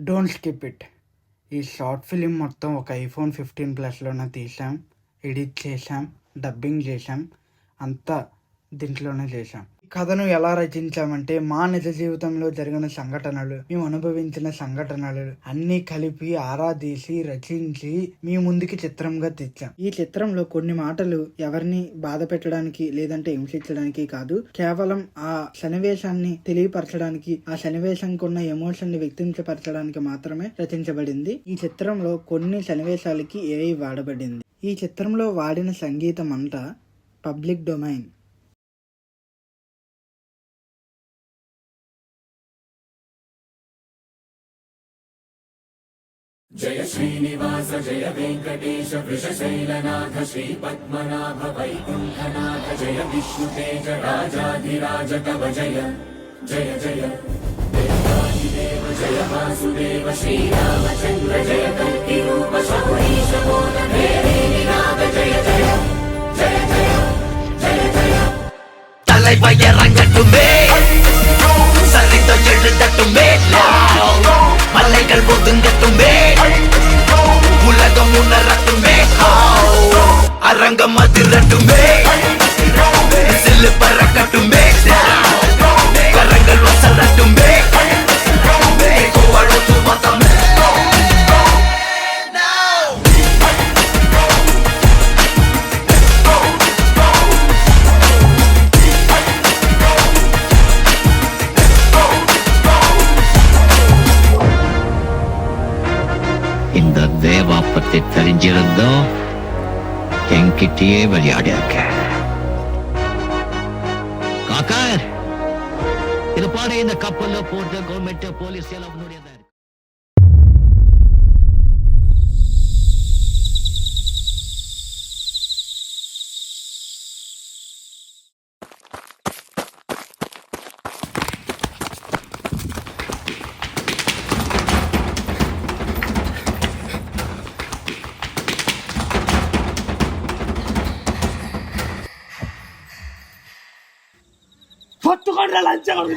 Don't skip it. ఈ short film మొత్తం ఒక ఐఫోన్ 15 ప్లస్లోనే తీసాం, ఎడిట్ చేసాం, డబ్బింగ్ చేసాం, అంతా దీంట్లోనే చేసాం. ఈ కథను ఎలా రచించామంటే మా నిజ జీవితంలో జరిగిన సంఘటనలు, మేము అనుభవించిన సంఘటనలు అన్నీ కలిపి ఆరాధీసి రచించి మీ ముందుకి చిత్రంగా తెచ్చాం. ఈ చిత్రంలో కొన్ని మాటలు ఎవరిని బాధ పెట్టడానికి లేదంటే హింసించడానికి కాదు, కేవలం ఆ సన్నివేశాన్ని తెలియపరచడానికి, ఆ సన్నివేశానికి ఉన్న ఎమోషన్ ని వ్యక్తించపరచడానికి మాత్రమే రచించబడింది. ఈ చిత్రంలో కొన్ని సన్నివేశాలకి ఏఐ వాడబడింది. ఈ చిత్రంలో వాడిన సంగీతం అంతా పబ్లిక్ డొమైన్. జయ శ్రీనివాస జయ వెంకటేశ వృషశైలనాథ శ్రీ పద్మనాభ వైకుంఠనాథ జయ విష్ణుతేజ రాజాధిరాజ కవ జయ జయ జయ దేవాదిదేవ జయ వాసుదేవ శ్రీరామచంద్ర జయ కల్కి రూప శౌరీశ బోధ నినాద జయ జయ జయ జయ జయ జయ தலைவ இறங்கட்டுமே சரித்த எழுதட்டுமே மலைகள் ஒதுங்கட்டுமே உலகம் உணரட்டுமே அரங்கம் அதிரட்டுமே சில்லு பறக்கட்டுமே கரங்கள் வசரட்டுமே கோவழத்து மதமே இந்த தேவா பத்தி தெரிஞ்சிருந்தோம் என்கிட்டயே விளையாடி இருக்க. காக்கர் இது பாரு, இந்த கப்பல்ல போட்டு கவர்மெண்ட் போலீஸ் எல்லாம் அவனுடைய పట్టుకోండి లంచం.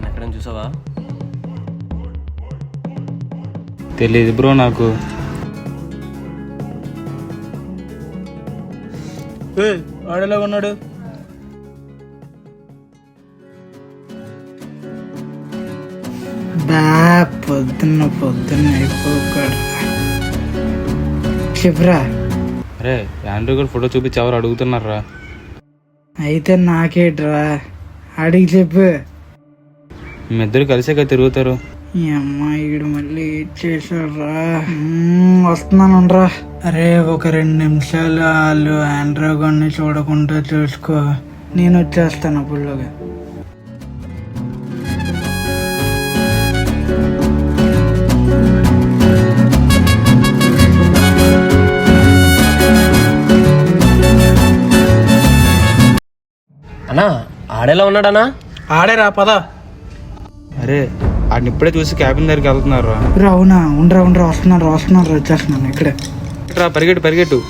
ఎక్కడైనా చూసావా? తెలీదు బ్రో నాకు. వాడేలా ఉన్నాడు. పొద్దున్న అయిపోకూడదు. చెప్పరా అరే ఆండ్రూ కూడా ఫోటో చూపించి ఎవరు అడుగుతున్నారా? అయితే నాకేట్రా, అడిగి చెప్పు. మీ ఇద్దరు కలిసాక తిరుగుతారు. ఈ అమ్మాయిడు మళ్ళీ చేశారా? వస్తున్నానురా. అరే ఒక 2 నిమిషాలు వాళ్ళు ఆండ్రోగాన్ని చూడకుండా చూసుకో, నేను వచ్చేస్తాను అప్పుడులోగా. అన్నా ఆడేలా ఉన్నాడనా? ఆడేరా పద. అరే ఆడిని ఇప్పుడే చూసి క్యాబిన్ దగ్గరికి వెళ్తున్నారు. అవునా? ఉండరా వస్తున్నారు వచ్చేస్తున్నాను ఇక్కడే. పరిగెట్టు పరిగెట్టు.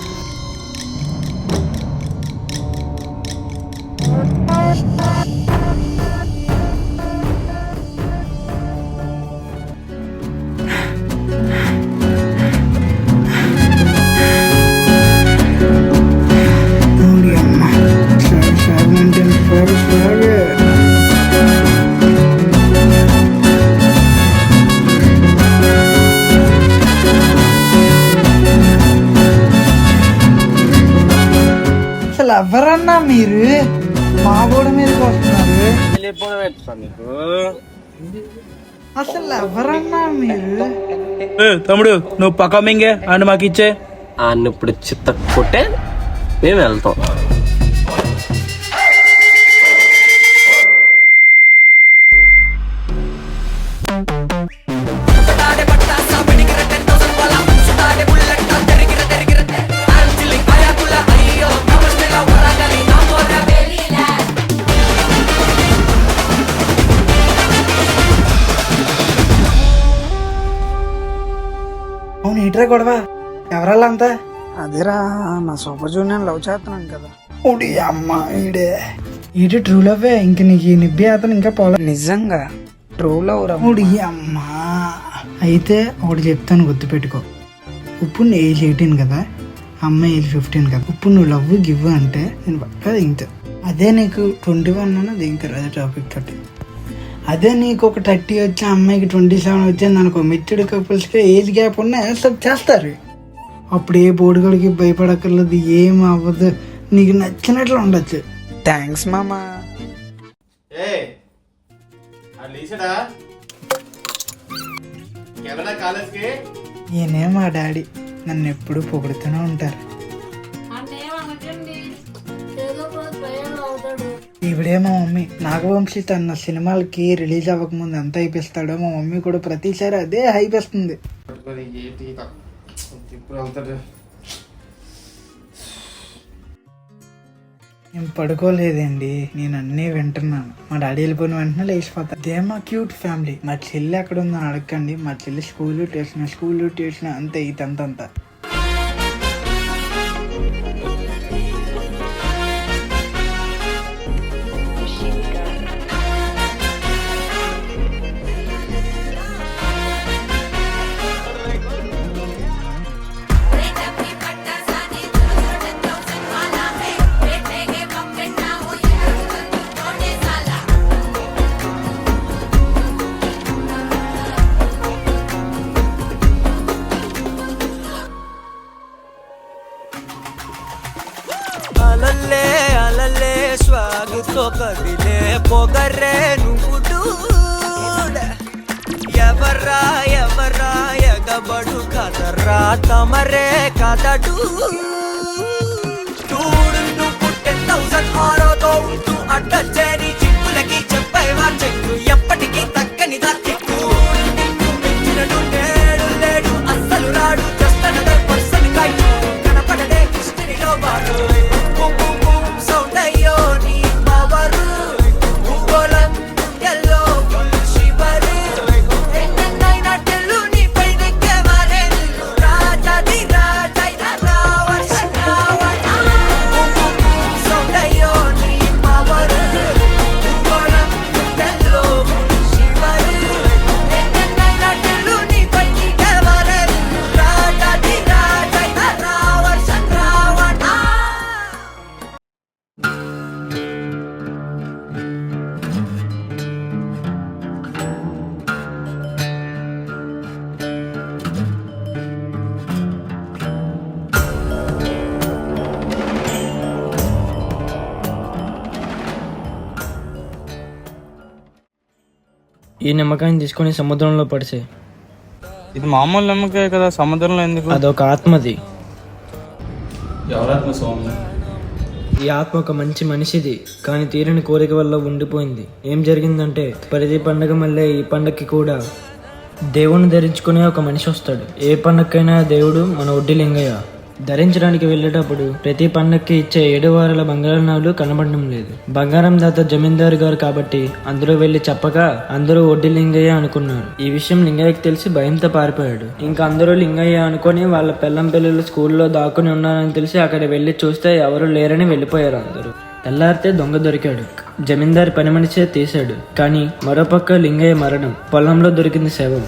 అసలు ఎవరన్నా మీరు? మా గోడ మీదకి వస్తున్నారు. అసలు ఎవరన్నా మీరు? తమ్ముడు నువ్వు పక్క మింగే అండ్ మాకు ఇచ్చే. ఇప్పుడు చిత్త కొట్టే మేము వెళ్తాం. అవును, ఏంట్రా గొడవ? ఎవరాళ్ళంతా? అదేరా, నా సూపర్ జూనియర్ లవ్ చేస్తున్నాను కదా. ఓడి అమ్మ ఈడే. ఈడు ట్రూ లవ్వే. ఇంక నీకు ఈ నిబ్బి అతను ఇంకా పోలే. నిజంగా ట్రూ లవ్ రా. ఓడి అమ్మా. అయితే ఒకటి చెప్తాను, గుర్తుపెట్టుకో. ఇప్పుడు నీ ఏజ్ 18 కదా, అమ్మాయి ఏజ్ 15 కదా. ఇప్పుడు నువ్వు లవ్ గివ్ అంటే నేను పక్కా దింగుతా. అదే నీకు 21 అన్న దిగుతారు. అదే టాపిక్ తోటి. అదే నీకు ఒక 30 వచ్చి అమ్మాయికి 27 వచ్చింది అనుకో, మెచ్యూర్డ్ కపుల్స్కి ఏజ్ గ్యాప్ ఉన్న యాక్సెప్ట్ చేస్తారు. అప్పుడు ఏ బోడిగడికి భయపడక్కర్లేదు, ఏం అవ్వదు, నీకు నచ్చినట్లు ఉండొచ్చు. థ్యాంక్స్ మామా. ఈయనే మా డాడీ, నన్ను ఎప్పుడు పొగుడుతూనే ఉంటారు. ఇవిడే మా మమ్మీ. నాగవంశీ తన సినిమాలకి రిలీజ్ అవ్వకముందు ఎంత హైప్ ఇస్తాడో మా మమ్మీ కూడా ప్రతిసారి అదే హైప్ ఇస్తుంది. నేను పడుకోలేదండి, నేను అన్నీ వింటున్నాను. మా డాడీ వెళ్ళిపోయిన వెంటనే లేచిపోతా. అదే మా క్యూట్ ఫ్యామిలీ. మా చెల్లి ఎక్కడ ఉందని అడగండి. మా చెల్లి స్కూలు ట్యూషన్ అంతే, ఇదంతా. అలల్లే అలల్లే స్వాగతో కదిలే పొగరే నువ్వు ఎవర్రా ఎవర్రా ఎగబడు కదర్రా తమరే కదడు నువ్వు 10,000 ఆరోతో ఉంటూ అడ్డచేరి చిక్కులకి చెప్పేవా చెక్కు ఎప్పటికీ తగ్గని దక్కు మించినడు లేడు అస్సలు రాడు జస్ట్ అనదర్ పర్సన్ కైట్ కనపడడే హిస్టరీలో వాడు ఈ నిమ్మకాయని తీసుకొని సముద్రంలో పడిసే. ఇది మామూలు నమ్మకాయ కదా, సముద్రంలో ఎందుకు? అదొక ఆత్మది. ఎవరాత్మ స్వామి? ఈ ఆత్మ ఒక మంచి మనిషిది, కానీ తీరని కోరిక వల్ల ఉండిపోయింది. ఏం జరిగిందంటే ప్రతి పండగ మళ్ళీ ఈ పండగకి కూడా దేవుణ్ణి ధరించుకునే ఒక మనిషి వస్తాడు. ఏ పండగకైనా దేవుడు మన ఒడ్డి లింగయ్య. ధరించడానికి వెళ్ళేటప్పుడు ప్రతి పండక్కి ఇచ్చే 7 వారాల బంగారం నాలు కనబడడం లేదు. బంగారం దాత జమీందారు గారు కాబట్టి అందరూ వెళ్ళి చెప్పగా అందరూ ఒడ్డి లింగయ్య అనుకున్నారు. ఈ విషయం లింగయ్యకి తెలిసి భయంతో పారిపోయాడు. ఇంకా అందరూ లింగయ్య అనుకొని వాళ్ళ పెళ్ళం పిల్లలు స్కూల్లో దాక్కుని ఉన్నారని తెలిసి అక్కడ వెళ్ళి చూస్తే ఎవరు లేరని వెళ్ళిపోయారు అందరూ. తెల్లారితే దొంగ దొరికాడు. జమీందారు పని మనిషే తీశాడు. కానీ మరోపక్క లింగయ్య మరణం, పొలంలో దొరికింది శవం.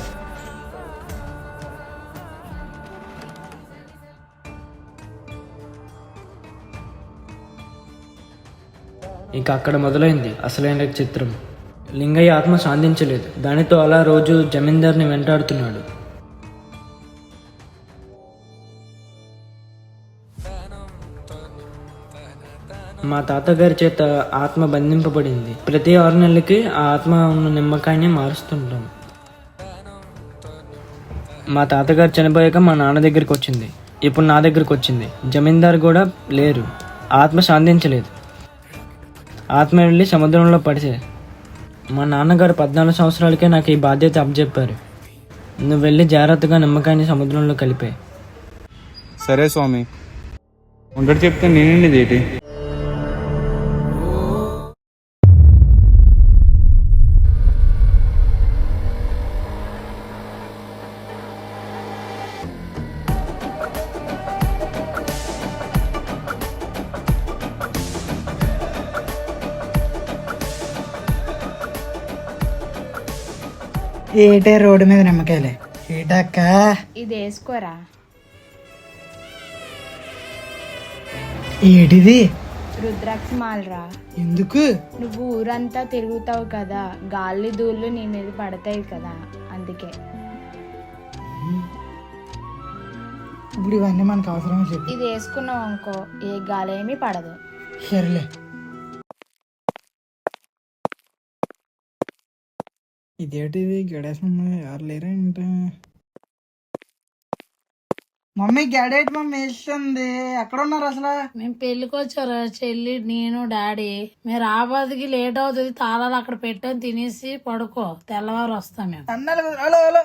ఇక అక్కడ మొదలైంది అసలైన చిత్రం. లింగయ్య ఆత్మ శాంతించలేదు. దానితో అలా రోజు జమీందార్ని వెంటాడుతున్నాడు. మా తాతగారి చేత ఆత్మ బంధింపబడింది. ప్రతి 6 నెలలకి ఆ ఆత్మ ఉన్న నిమ్మకాయని మారుస్తుంటాం. మా తాతగారు చనిపోయాక మా నాన్న దగ్గరికి వచ్చింది. ఇప్పుడు నా దగ్గరికి వచ్చింది. జమీందారు కూడా లేరు. ఆత్మ శాంతించలేదు. ఆత్మ వెళ్ళి సముద్రంలో పడిసే. మా నాన్నగారు 14 సంవత్సరాలకే నాకు ఈ బాధ్యత అప్పచెప్పారు. నువ్వు వెళ్ళి జాగ్రత్తగా నిమ్మకాయని సముద్రంలో కలిపే. సరే స్వామి. ఉండడు చెప్తే నేనండి ఇదేంటి? ఏటే రోడ్డు మీద నిమ్మకాయలే ఏటక్క. ఇది వేసుకోరా. ఏటిది? రుద్రాక్ష మాలరా. ఎందుకు? నువ్వు ఊరంతా తిరుగుతావు కదా, గాలి ధూళ్ళు నీ మీద పడతాయి కదా, అందుకే. ఇప్పుడు ఇవన్నీ మనకు అవసరమే చెప్పు. ఇది వేసుకున్నావు అనుకో, ఏ గాలి ఏమీ పడదు. సరేలే. ఇదేటిది గడేసమ్మ ఎవరు లేరా ఏంట? మమ్మీ గడేటి మమ్మీ వేస్తుంది. ఎక్కడ ఉన్నారు అసలు? మేము పెళ్లికి వచ్చారు చెల్లి, నేను, డాడీ. మీరు రాబాదికి లేట్ అవుతుంది, తాళాలు అక్కడ పెట్టని తినేసి పడుకో, తెల్లవారు వస్తాం మేము. అన్నాడు. Hello hello.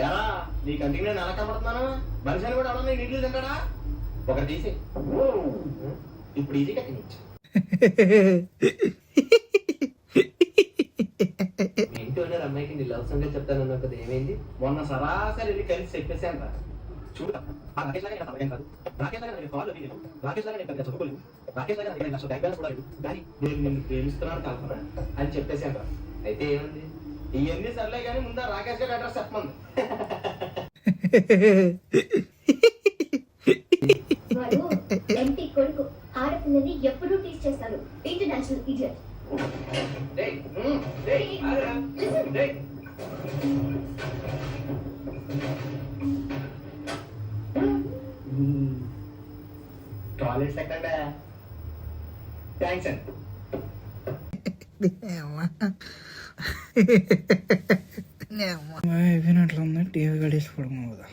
ఎరా నీ కంటికి నేను ఎలా కనబడుతున్నాను? మనిషిని కూడా ఎవడన్నా నీళ్ళు తింటాడా? ఒకటి తీసి ఇప్పుడు ఈజీగా తినచ్చు. ఇంటి వాళ్ళ అమ్మాయికి నీ లవ్ సంగతి చెప్తానన్నా కదా, ఏమైంది? మొన్న సరాసరి వెళ్ళి కలిసి చెప్పేసాను రా. చూడ రాకేష్ లాగా కాదు, రాకేష్ లాగా నాకు కాల్ లేదు, రాకేష్ లాగా నేను చదువుకోలేదు, రాకేష్ లాగా నాకు అసలు బ్యాంక్ బ్యాలెన్స్ కూడా లేదు, కానీ నేను నిన్ను ప్రేమిస్తున్నాను కల్పన అని చెప్పేసాను రా. అయితే ఏముంది, ఇవన్నీ సర్లే కానీ ముందు రాకేష్ గారి అడ్రస్ చెప్పమంది. వాడు ఎంపీ కొడుకు, ఆడపిల్లని ఎప్పుడూ టీచ్ చేస్తాడు. International idiot. టాయిలెట్స్ ఎక్కడా? థ్యాంక్స్ అండి. అయిపోయినట్లుంది. టీవీ గడేసుకోవడం కదా.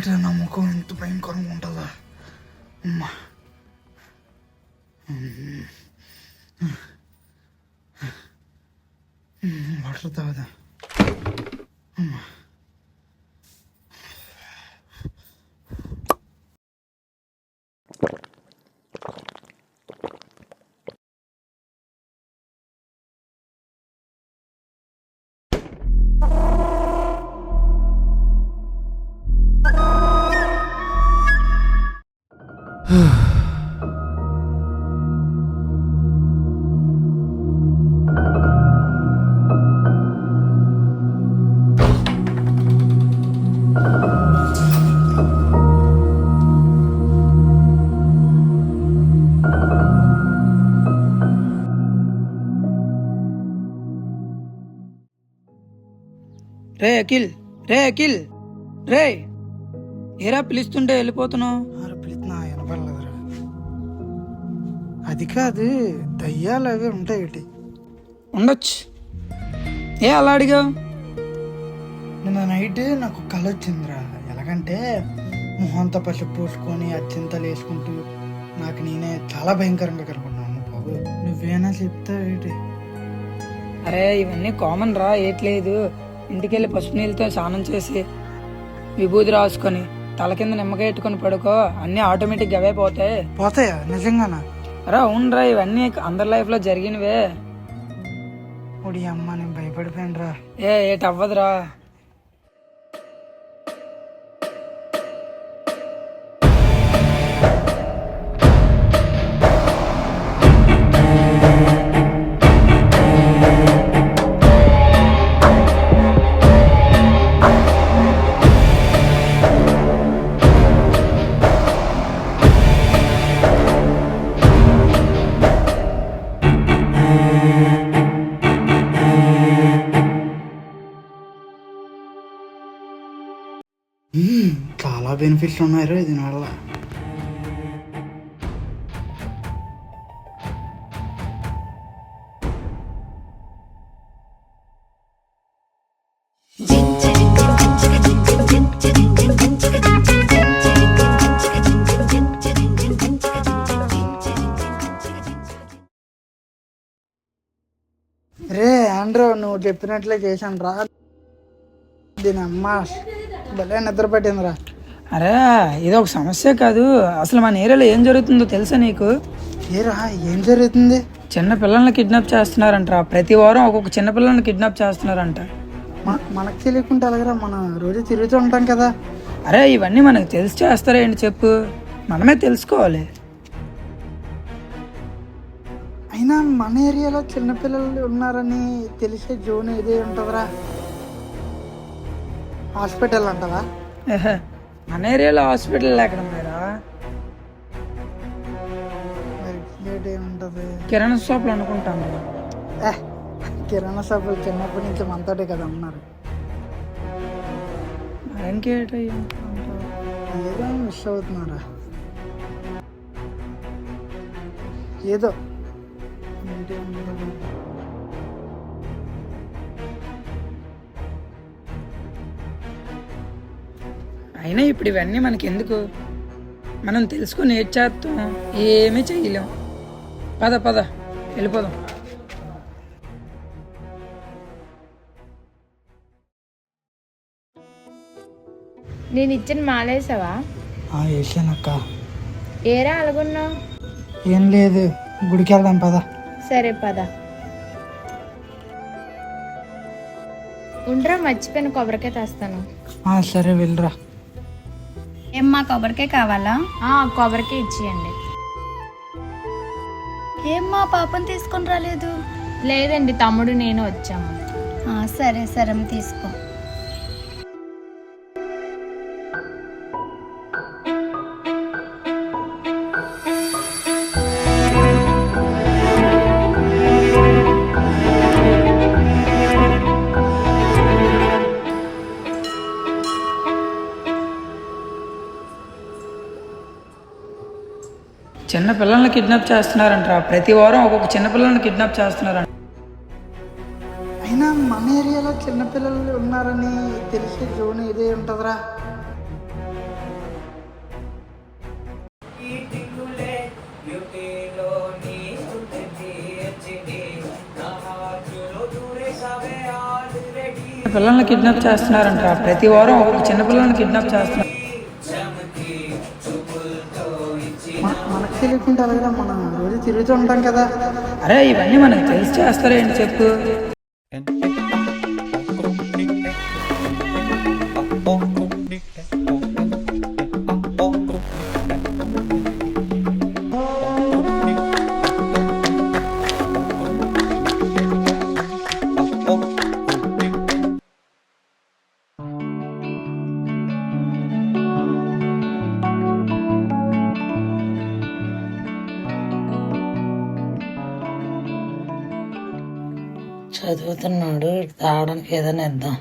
ఏటా నమ్మకం ఎంత భయంకరంగా ఉంటుందా అమ్మా. వాటర్ తాగదా అమ్మా. రే అఖిల్, రే అఖిల్, రే ఏరా పిలుస్తుంటే వెళ్ళిపోతున్నావు? పిలుతున్నా వినపడలేదురా. అది కాదు, దయ్యాలు అవి ఉంటాయి ఇటు. ఉండొచ్చు. ఏ అలా అడిగావు? నిన్న నైట్ నాకు కళ వచ్చిందిరా. ఎలాగంటే మొహంతో పసుపు పూసుకొని అత్యంతలు వేసుకుంటూ నాకు నేనే చాలా భయంకరంగా కనపడ్డాను. బాబు నువ్వేనా చెప్తావు ఏంటి? అరే ఇవన్నీ కామన్ రా, ఏట్లేదు. ఇంటికెళ్ళి పసుపు నీళ్ళతో స్నానం చేసి విభూతి రాసుకొని తల కింద నిమ్మకాయ పెట్టుకొని పడుకో, అన్నీ ఆటోమేటిక్గా అవే పోతాయి. పోతాయా నిజంగానా? రా అవునరా, ఇవన్నీ అందరి లైఫ్లో జరిగినవే. ఒడి అమ్మ, నేను భయపడిపోయాను రా. ఏటి అవ్వదురా. చాలా బెనిఫిట్స్ ఉన్నాయి దీనివల్ల. రే ఆండ్రో, నువ్వు చెప్పినట్లే చేశాను రా. దీని అమ్మ భలే నిద్ర పట్టిందిరా. అరే ఇది ఒక సమస్య కాదు, అసలు మన ఏరియాలో ఏం జరుగుతుందో తెలుసా నీకు? ఏరా ఏం జరుగుతుంది? చిన్న పిల్లల్ని కిడ్నాప్ చేస్తున్నారంట. ప్రతి వారం ఒక్కొక్క చిన్న పిల్లల్ని కిడ్నాప్ చేస్తున్నారంట. మనకు తెలియకుండా అలాగరా, మనం రోజు తిరుగుతూ ఉంటాం కదా. అరే ఇవన్నీ మనకు తెలిసి చేస్తారా ఏంటి చెప్పు? మనమే తెలుసుకోవాలి. అయినా మన ఏరియాలో చిన్నపిల్లలు ఉన్నారని తెలిసే జోన్ ఏదే ఉంటుందిరా. హాస్పిటల్ అంటావా? మన ఏరియాలో హాస్పిటల్ ఎక్కడ మీరా? ఏముంటుంది? కిరాణా షాప్లో అనుకుంటాను. కిరాణా షాపులు చిన్నప్పటి నుంచి మనతోటే కదా ఉన్నారు. ఇంకేట ఏదో మిస్ అవుతున్నారా, ఏదో అయినా ఇప్పుడు ఇవన్నీ మనకి ఎందుకు? మనం తెలుసుకొని ఏం చేస్తాం? ఏమీ చెయ్యలేం. పద పద వెళ్ళిపోదాం. నేను ఇచ్చిన మాలేసావా? వేసానక్క. ఏరా అలాగున్నావు? ఏం లేదు, గుడికి వెళ్దాం పద. సరే పద. ఉండరా, మర్చిపోయిన కొబ్బరికాయ తెస్తాను. సరే వెళ్ళరా. ఏమ్మా కొబ్బరికాయ కావాలా? కొబ్బరికాయ ఇచ్చేయండి. ఏమ్మా పాపం తీసుకొని రాలేదు? లేదండి, తమ్ముడు నేను వచ్చాము. సరే సరే తీసుకో. చిన్న పిల్లల్ని కిడ్నాప్ చేస్తున్నారంట. ప్రతి వారం ఒక్కొక్క చిన్న పిల్లల్ని కిడ్నాప్ చేస్తున్నారంట. అయినా మన ఏరియాలో చిన్నపిల్లలు ఉన్నారని తెలిసే జోన్ ఏదే ఉంటుందిరా. పిల్లల్ని కిడ్నాప్ చేస్తున్నారంట. ప్రతి వారం ఒక్కొక్క చిన్న పిల్లల్ని కిడ్నాప్ చేస్తున్నారు. మనకు తెలియకుండా కదా, మనం రోజు తిరుగుతూ ఉంటాం కదా. అరే ఇవన్నీ మనకు తెలిసి చేస్తారేంటి చెప్పు. చదువుతున్నాడు, తాగడానికి ఏదైనా ఇద్దాం.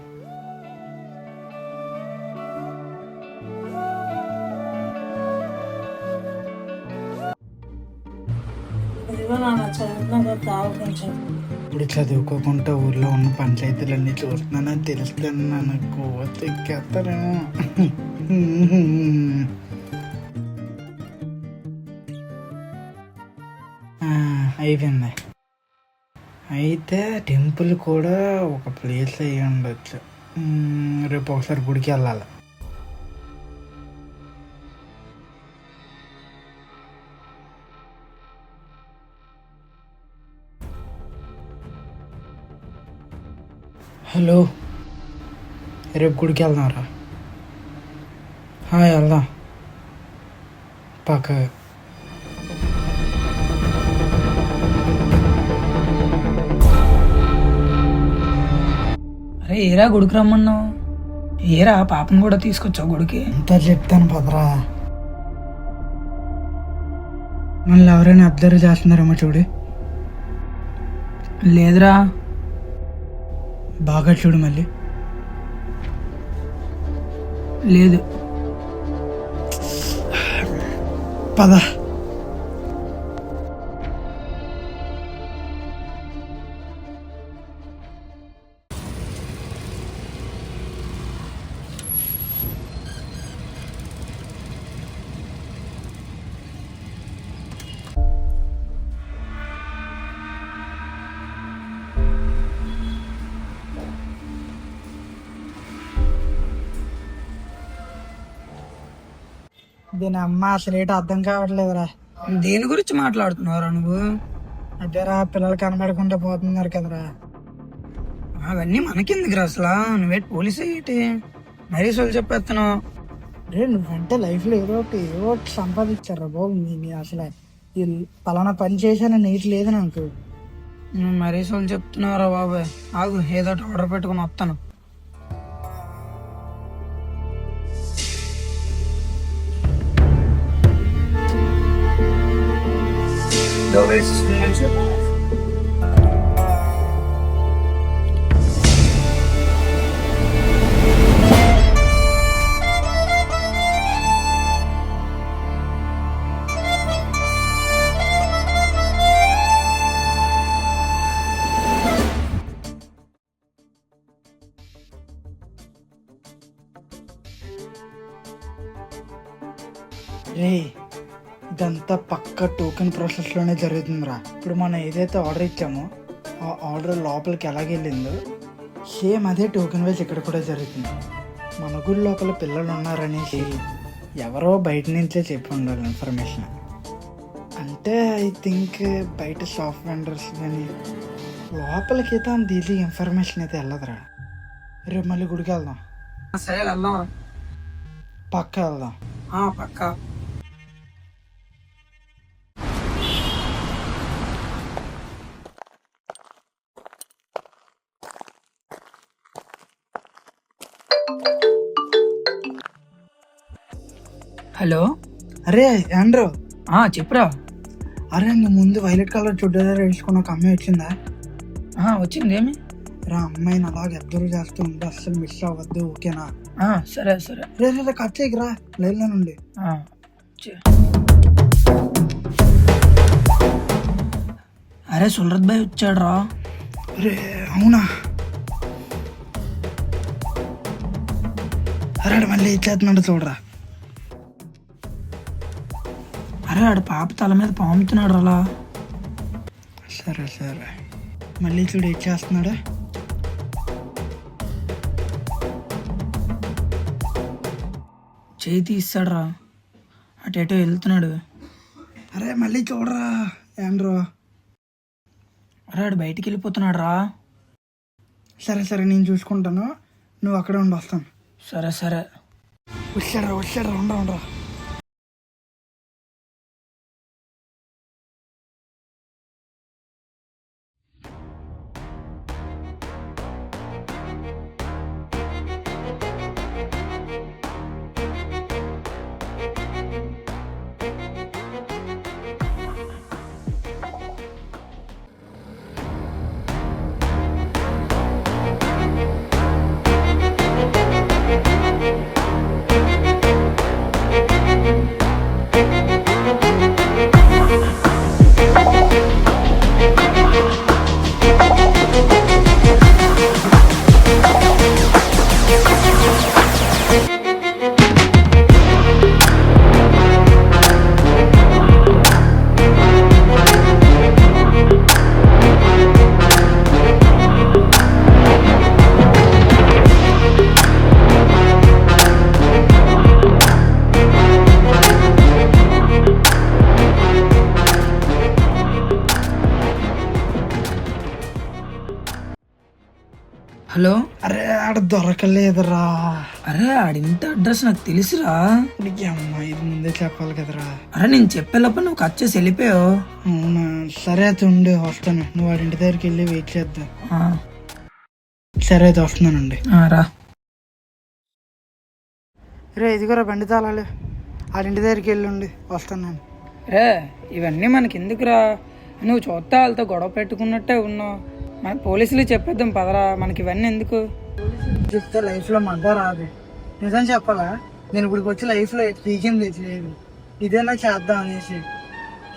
ఇదిగో నాన్న, చదువుతున్నా కదా, తాగు కొంచెం. ఇప్పుడు చదువుకోకుండా ఊర్లో ఉన్న పంచాయతీలన్నీ చూస్తున్నానని తెలుస్తుంది, నాకు ఎక్కేస్తారేమో. అయిపోయింది. అయితే టెంపుల్ కూడా ఒక ప్లేస్ అయ్యి ఉండొచ్చు. రేపు ఒకసారి గుడికి వెళ్ళాలి. హలో, రేపు గుడికి వెళ్దాంరా. వెళ్దాం పక్క. అరే ఏరా గుడికి రమ్మన్నావు? ఏరా పాపను కూడా తీసుకొచ్చావు గుడికి? అంతా చెప్తాను పదరా. మళ్ళీ ఎవరైనా అబ్జర్వ్ చేస్తున్నారేమో చూడు. లేదురా. బాగా చూడు మళ్ళీ. లేదు. పద. దీని అమ్మ అసలు ఏంటో అర్థం కావట్లేదురా. దేని గురించి మాట్లాడుతున్నావురా నువ్వు? అదేరా, పిల్లలు కనబడకుండా పోతున్నారు కదరా. అవన్నీ మనకెందుకురా అసలు? నువ్వేటి పోలీసు ఏంటి మరీ సోలు చెప్పేస్తున్నావు? రే నువ్వంటే లైఫ్లో ఏదో ఒకటి సంపాదించారా బాబు. నేను అసలు ఈ పలానా పని చేశానని నీటి లేదు నాకు. నువ్వు మరీ సోలు చెప్తున్నావురా బాబాయ్. ఆగు, ఏదో ఒకటి ఆర్డర్ పెట్టుకుని వస్తాను. రే ఇదంతా పక్క టోకెన్ ప్రాసెస్లోనే జరుగుతుందిరా. ఇప్పుడు మనం ఏదైతే ఆర్డర్ ఇచ్చామో ఆ ఆర్డర్ లోపలికి ఎలాగెళ్ళిందో సేమ్ అదే టోకెన్ వైజ్ ఇక్కడ కూడా జరుగుతుంది. మన గుడి లోపల పిల్లలు ఉన్నారనేసి ఎవరో బయట నుంచే చెప్పి ఉండాలి ఇన్ఫర్మేషన్. అంటే ఐ థింక్ బయట షాప్ వెండర్స్ కానీ లోపలికి అయితే అంత ఈజీ ఇన్ఫర్మేషన్ అయితే వెళ్ళదురా. రేపు మళ్ళీ గుడికి వెళ్దాం. సరే వెళ్దాం. పక్క వెళ్దాం. పక్క. హలో. అరే ఆండ్రూ. చెప్పురా. అరే నువ్వు ముందు వైలెట్ కలర్ చుడ్డారా వేసుకున్న ఒక అమ్మాయి వచ్చిందా? వచ్చింది. ఏమి రా, అమ్మాయిని అలాగే అబ్జర్వ్ చేస్తూ ఉంటే అస్సలు మిస్ అవ్వద్దు, ఓకేనా? సరే సరే. రే కట్ చేయకు రా, లైన్లో నుండి. అరే సుల్రత్ భాయ్ వచ్చాడు రా. రే అవునా? అరే మళ్ళీ ఇచ్చేస్తున్నాడు చూడరా. అరే ఆడు పాప తల మీద పాముతున్నాడు అలా. సరే సరే, మళ్ళీ చూడు ఇచ్చేస్తున్నాడా. చేయి తీస్తాడు రా, అటేటో వెళ్తున్నాడు. అరే మళ్ళీ చూడరా ఏండ్రో. అరే ఆడు బయటికి వెళ్ళిపోతున్నాడు రా. సరే సరే నేను చూసుకుంటాను, నువ్వు అక్కడే ఉండి వస్తాను. సరే సరే. వచ్చాడరా ఉండరా. హలో. అరే ఆడ దొరకలేదురా. అరే ఆడింత అడ్రస్ నాకు తెలుసురా. నీకు అమ్మా ఇది ముందే చెప్పాలి కదరా. అరే నేను చెప్పేలోప నువ్వు కట్ చేసి వెళ్ళిపోయావు. అవునా, సరే అయితే ఉండి వస్తాను, నువ్వు వాడి ఇంటి దగ్గరికి వెళ్ళి వెయిట్ చేద్దాం. సరే అయితే వస్తున్నానండి. రా. రే ఇదిగోరా బండి తాళాలు, వాడింటి దగ్గరికి వెళ్ళండి వస్తాను నేను. రే ఇవన్నీ మనకి ఎందుకురా, నువ్వు చూస్తే వాళ్ళతో గొడవ పెట్టుకున్నట్టే ఉన్నావు. మన పోలీసులు చెప్పేద్దాం పదరా, మనకి ఇవన్నీ ఎందుకు. చూస్తే లైఫ్లో మంట రాదు. నిజం చెప్పాలా, నేను ఇప్పుడు వచ్చి లైఫ్లో పీకింది లేదు, ఇదేనా చేద్దాం అనేసి.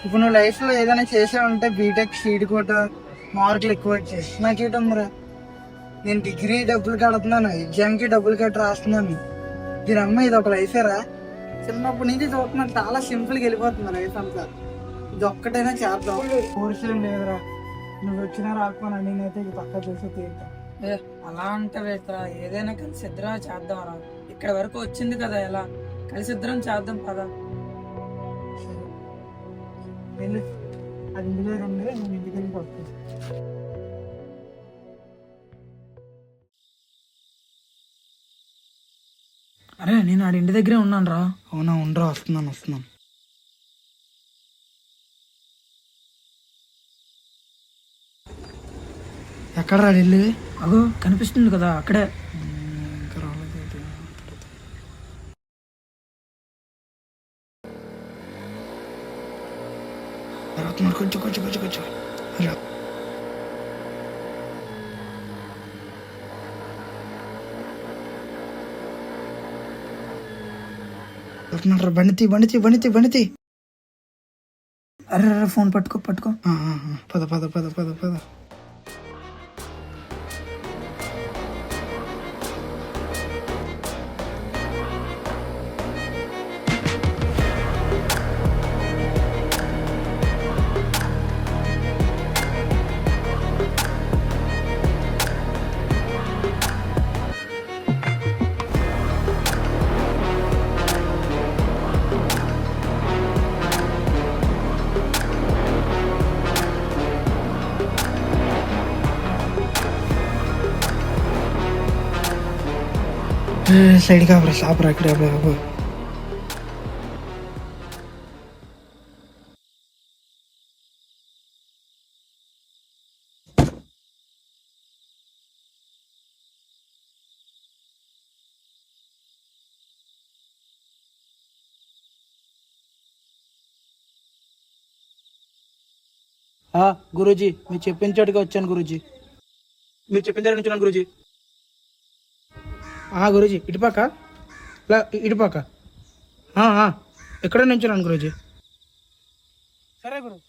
ఇప్పుడు నువ్వు లైఫ్లో ఏదైనా చేసావంటే బీటెక్ సీట్ కూడా మార్కులు ఎక్కువ వచ్చాయి. నాకేటమ్మరా, నేను డిగ్రీ డబ్బులు కడుతున్నాను, ఎగ్జామ్కి డబ్బులు కట్టి రాస్తున్నాను. దీని అమ్మ ఇది ఒక లైఫేరా. చిన్నప్పటి నుంచి చూస్తున్నాను, చాలా సింపుల్గా వెళ్ళిపోతుంది లైఫ్ అంతా. ఇది ఒక్కటైనా చేద్దాం. కోర్సులు లేదురా, నువ్వు వచ్చినా రాకపోయినా నేనైతే ఇది పక్క చూసి తీరుతా. అలా అంటే వేట్రా, ఏదైనా కలిసి ఇద్దరం చేద్దాంరా. ఇక్కడ వరకు వచ్చింది కదా, ఎలా కలిసి ఇద్దరం చేద్దాం పదా. వెళ్ళి అది ఇంటి దగ్గర ఉండే, నేను ఇంటికి వెళ్ళి వస్తాను. అరే నేను ఆడి ఇంటి దగ్గరే ఉన్నాను రా. అవునా, ఉండరా, వస్తున్నాను. ఎక్కడ రా ఇల్లు? అగో కనిపిస్తుంది కదా అక్కడే. కొంచెం బండితి. అరే ఫోన్ పట్టుకో. పద. సైడ్ కాపరా, షాపరా ఇక్కడ. గురూజీ మీరు చెప్పిన చోటుకి వచ్చాను గురూజీ. మీరు చెప్పిన దగ్గర నుంచి గురూజీ. గురూజీ ఇటుపక్క ఎక్కడ నుంచున్నాను గురూజీ. సరే గురు.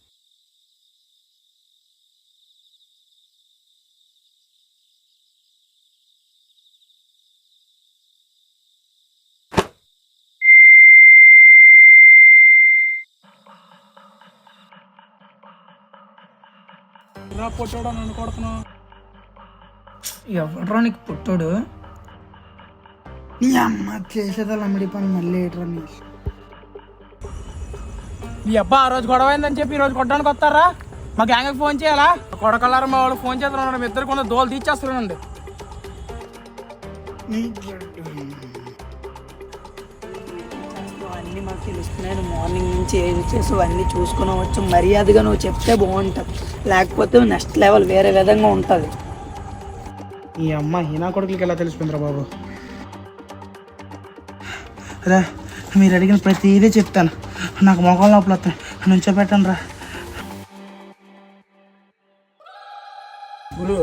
పొట్టోడా నన్ను కొడుతున్నావు? ఎవడ్రా నీకు పుట్టాడు? నీ అమ్మ చేసేదా లమ్మిడి పని మళ్ళీ ఏట్రా నీ ఈ అబ్బా ఆ రోజు గొడవ అయిందని చెప్పి ఈ రోజు కొట్టడానికి వస్తారా? మా గ్యాంగ్కి ఫోన్ చేయాలా? కొడకల్లారా మా వాళ్ళు ఫోన్ చేస్తున్నారు, మీ ఇద్దరు కొంత దోలు తీర్చేస్తున్నాండి. అన్నీ మాకు తెలుస్తున్నాయి. మార్నింగ్ నుంచి ఏది చేసావు అన్నీ చూసుకునవచ్చు. మర్యాదగా నువ్వు చెప్తే బాగుంటుంది, లేకపోతే నెక్స్ట్ లెవెల్ వేరే విధంగా ఉంటుంది. ఈ అమ్మ హీనా కొడుకులకి ఎలా తెలిసిపోయిందిరా బాబు? రా, మీరు అడిగిన ప్రతిదీ చెప్తాను. నాకు మొఖం లోపల వస్తాను, నుంచో పెట్టండి రా. గురు,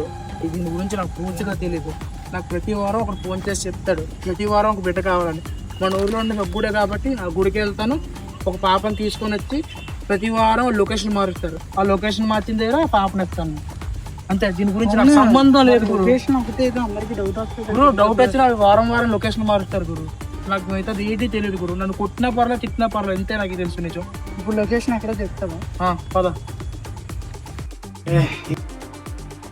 దీని గురించి నాకు పూర్తిగా తెలియదు. నాకు ప్రతి వారం ఒకడు ఫోన్ చేసి చెప్తాడు, ప్రతి వారం ఒక బిడ్డ కావాలని. మన ఊర్లో ఉండే ఒక గుడే కాబట్టి ఆ గుడికి వెళ్తాను, ఒక పాపను తీసుకొని వచ్చి ప్రతి వారం లొకేషన్ మారుస్తారు. ఆ లొకేషన్ మార్చిన దగ్గర ఆ పాపను ఎత్తాను అంతే. దీని గురించి నాకు సంబంధం లేదు గురు. గురు డౌట్ వచ్చినా వారం వారం లొకేషన్ మారుస్తారు గురు. నాకు మిగతా ఏంటి తెలియదు గురు. నన్ను కొట్టినా పర్లేదు, తిట్టినా పర్లేదు, అంతే నాకు తెలుసు నిజం. ఇప్పుడు లొకేషన్ ఎక్కడ చెప్తావా? పద.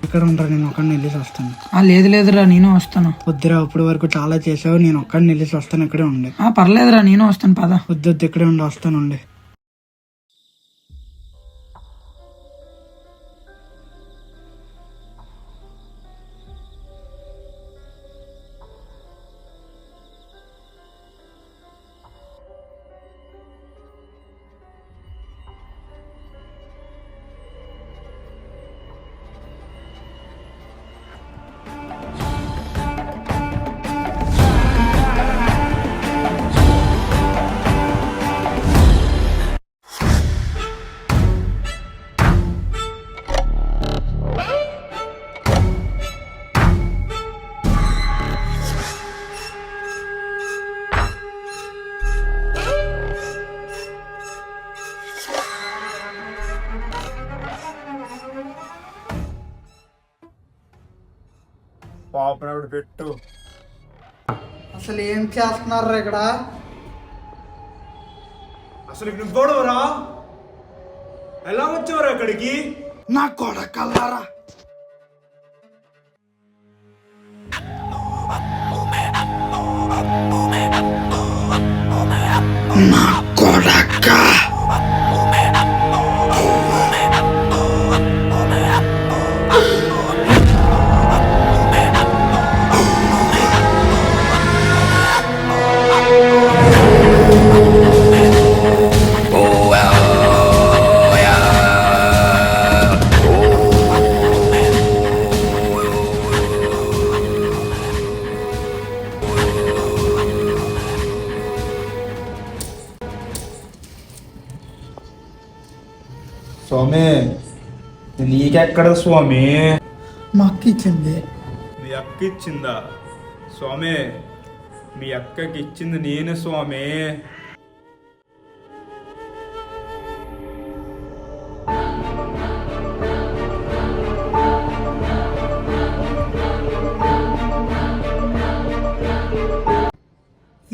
ఇక్కడ ఉంటారు, నేను ఒక్కడిని వెళ్ళేసి వస్తాను. లేదు లేదురా, నేను వస్తాను. వద్దురా, ఇప్పుడు వరకు చాలా చేసావు, నేను ఒక్కడిని వెళ్ళేసి వస్తాను. ఇక్కడే ఉండే. పర్లేదురా, నేను వస్తాను. పద. వద్దు ఇక్కడే ఉండి వస్తానుండే. పాపనప్పుడు పెట్టు. అసలు ఏం చేస్తున్నారు ఇక్కడ? అసలు నువ్వురా ఎలా వచ్చావురా ఇక్కడికి? నా కొడకల్లారా, నా కొడక. స్వామి నీకెక్కడ స్వామి? మా అక్క ఇచ్చింది. మీ అక్క ఇచ్చిందా స్వామి? మీ అక్కకి ఇచ్చింది నేనే స్వామి.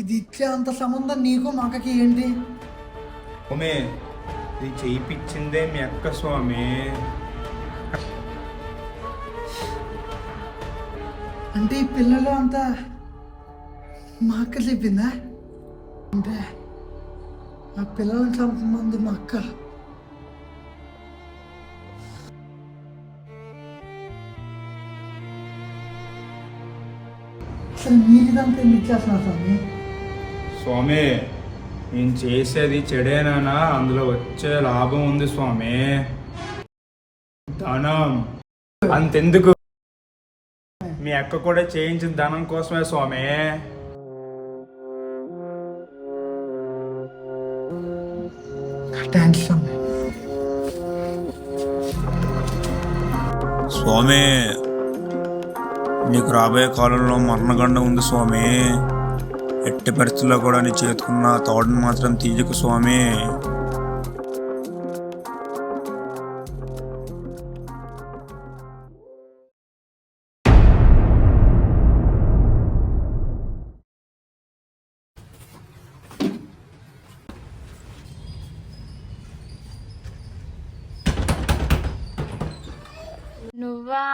ఇది ఇచ్చే అంత సంబంధం నీకు మా అక్కకి ఏంటి? స్వామి ఇది చేయించిందే మీ అక్క స్వామి. అంటే ఈ పిల్లలు అంతా మా అక్క చెప్పిందా? అంటే ఆ పిల్లలను చంపమంది మా అక్క. అసలు మీరు ఇదంతా ఎందుకు చేస్తున్నారు స్వామి? స్వామి నేను చేసేది చెడేనా, అందులో వచ్చే లాభం ఉంది స్వామి. ధనం అంతెందుకు, మీ అక్క కూడా చేయించిన ధనం కోసమే స్వామి. థ్యాంక్స్ స్వామి. స్వామి నీకు రాబోయే కాలంలో మరణగండం ఉంది స్వామి. ఎట్టి పరిస్థితుల్లో కూడా నీ చేతుకున్న తోడని మాత్రం తీయకు స్వామి. నువ్వా?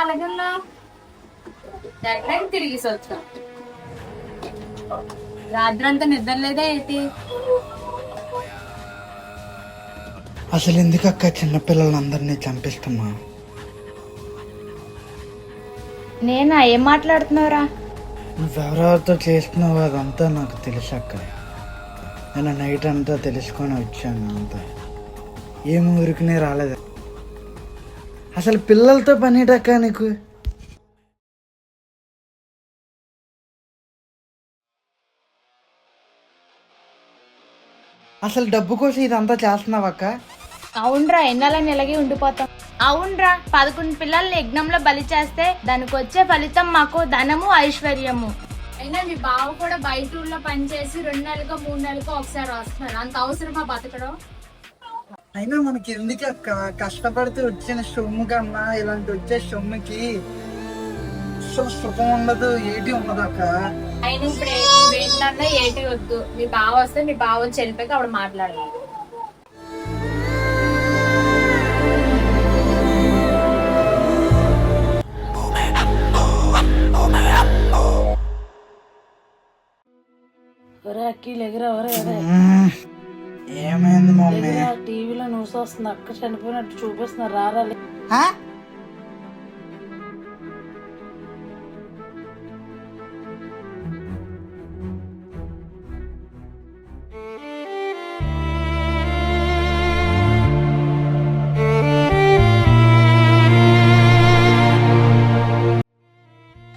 అలాగన్నా ఎక్కడికి తిరిగిసి వచ్చా రాత్రి అంతా నిద్ర లేదా ఏంటి? అసలు ఎందుకు అక్క చిన్నపిల్లలందరినీ చంపిస్తున్నా? నేనా? ఏం మాట్లాడుతున్నావురా? నువ్వెవరెవరితో చేస్తున్నావు అదంతా నాకు తెలుసు అక్క. నేను నైట్ అంతా తెలుసుకొని వచ్చాను. అంతా ఏం ఊరికనే రాలేదు. అసలు పిల్లలతో పనిటక్క నీకు? అసలు డబ్బు కోసం ఇదంతా చేస్తున్నావక్క? అవునరా, ఎన్నాళ్ళని ఇలాగే ఉండిపోతాం. అవునరా, 11 పిల్లల్ని యజ్ఞంలో బలి చేస్తే దానికి వచ్చే ఫలితం మాకు ధనము ఐశ్వర్యము. అయినా మీ బావ కూడా బయట ఊళ్ళో పనిచేసి 2 నెలలకో 3 నెలలకో ఒకసారి వస్తున్నారు. అంత అవసరమా బతకడం? అయినా మనకి ఎందుకు అక్క, కష్టపడితే వచ్చిన సొమ్ము కన్నా ఇలాంటి వచ్చే సొమ్ముకి సుఖం ఉండదు, ఏటి ఉండదు అక్క. అయినా ఇప్పుడు ఏంటన్నా ఏటి వద్దు. మీ బావ వస్తే మీ బావ వచ్చి వెళ్ళిపోయి అప్పుడు మాట్లాడాలి. ఏమైంది మమ్మీ? టీవీలో న్యూస్ వస్తుంది, అక్క చనిపోయినట్టు చూపిస్తున్నారు. రారాలి.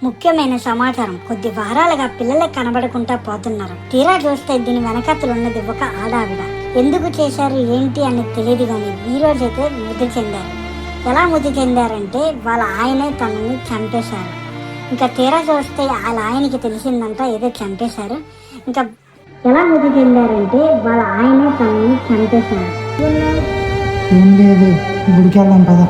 ముఖ్యమైన సమాచారం. కొద్ది వారాలుగా పిల్లలకు కనబడకుండా పోతున్నారు. తీరా చూస్తే దీని వెనకతలున్నది ఒక ఆడావిడ. ఎందుకు చేశారు ఏంటి అని తెలియదు కానీ ఈ రోజైతే మృతి చెందారు. ఎలా మృతి చెందారంటే వాళ్ళ ఆయనే తనని చంపేశారు. ఇంకా తీరా చూస్తే వాళ్ళ ఆయనకి తెలిసిందంట ఏదో చంపేశారు. ఇంకా ఎలా మృతి చెందారంటే వాళ్ళ ఆయనే తనని చంపేశారు. ఏం లేదు, గుడికి వెళ్దాం పదా.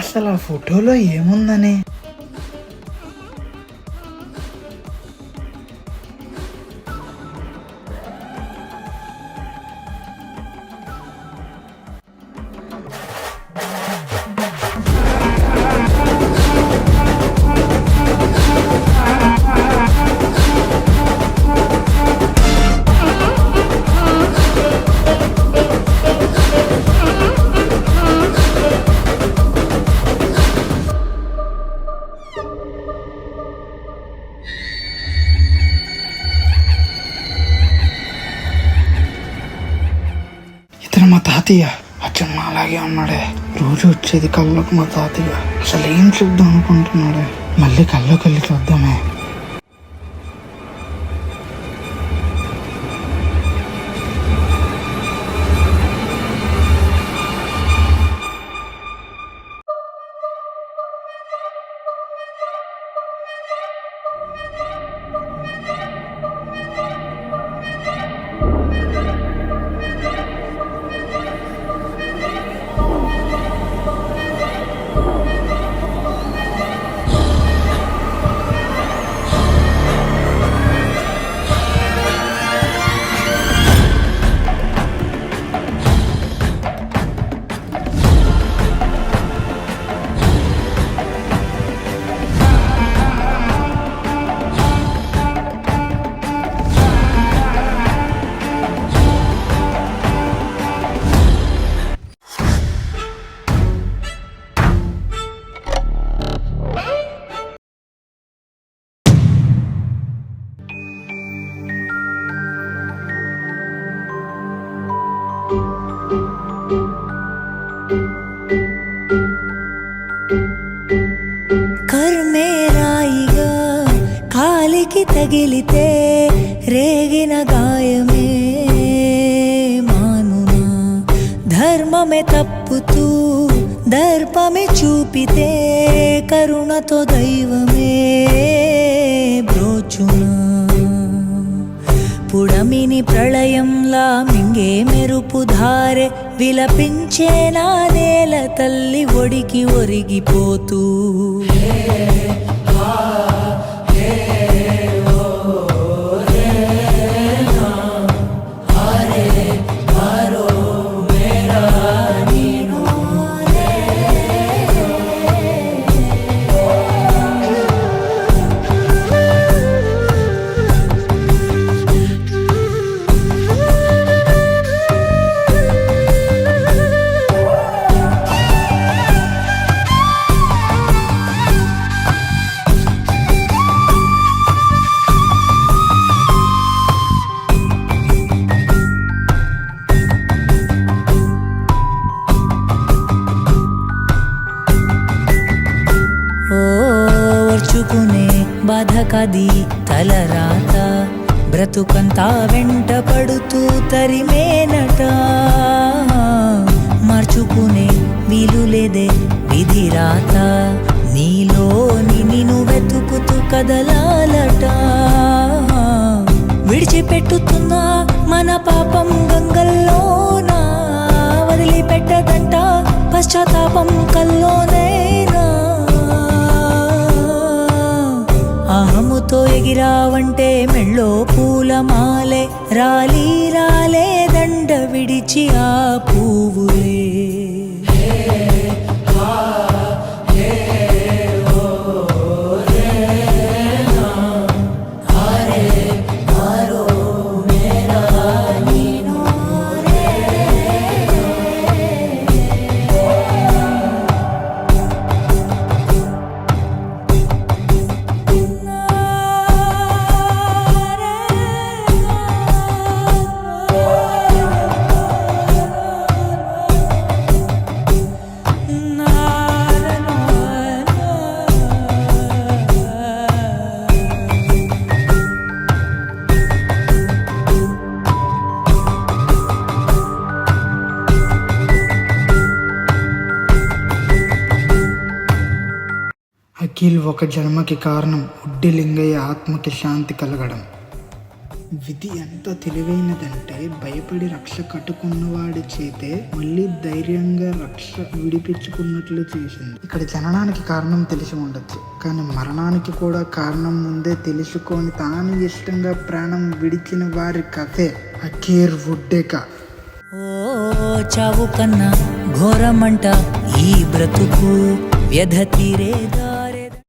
అసలు ఆ ఫోటోలో ఏముందని? ఇతను మా తాతయ్య. అచ్చమ్మ అలాగే ఉన్నాడే. రోజు వచ్చేది కళ్ళకు మా తాతయ్య. అసలు ఏం చూద్దాం అనుకుంటున్నాడే. మళ్ళీ కళ్ళకి వెళ్ళి చూద్దామే. రగిలితే రేగిన గాయమే మానునా ధర్మమే తప్పుతూ దర్పమే చూపితే కరుణతో దైవమే బ్రోచునా పుడమిని ప్రళయంలా మింగే మెరుపు ధారె విలపించే నా నేల తల్లి ఒడికి ఒరిగిపోతూ ఓర్చుకునే బాధ కది తలరాత బ్రతుకంతా వెంట పడుతూ తరిమేనట మార్చుకునే వీలు లేదే విధి రాత నీలోని నిన్ను వెతుకుతూ కదలాలట విడిచిపెట్టుతున్నా మన పాపం గంగల్లోనా వదిలిపెట్టదంట పశ్చాత్తాపం కల్లోనైనా అహముతో ఎగిరావంటే మెళ్ళో పూలమాలే రాలి రాలే దండ విడిచి ఆ పువ్వులే అఖిల్ ఒక జన్మకి కారణం ఉడ్డి లింగయ్య ఆత్మకి శాంతి కలగడం. విధి ఎంత తెలివైనదంటే భయపడి రక్ష కట్టుకున్నవాడి చేతే మళ్ళీ ధైర్యంగా రక్ష విడిపించుకున్నట్లు చేసింది. ఇక్కడ జననానికి కారణం తెలిసి ఉండొచ్చు, కానీ మరణానికి కూడా కారణం ముందే తెలుసుకొని తాను ఇష్టంగా ప్రాణం విడిచిన వారి కథే అఖీర్ వుడ్డేక. ఓ చావు కన్నా ఘోరమంట ఈ బ్రతుకు వ్యధ తీరేదా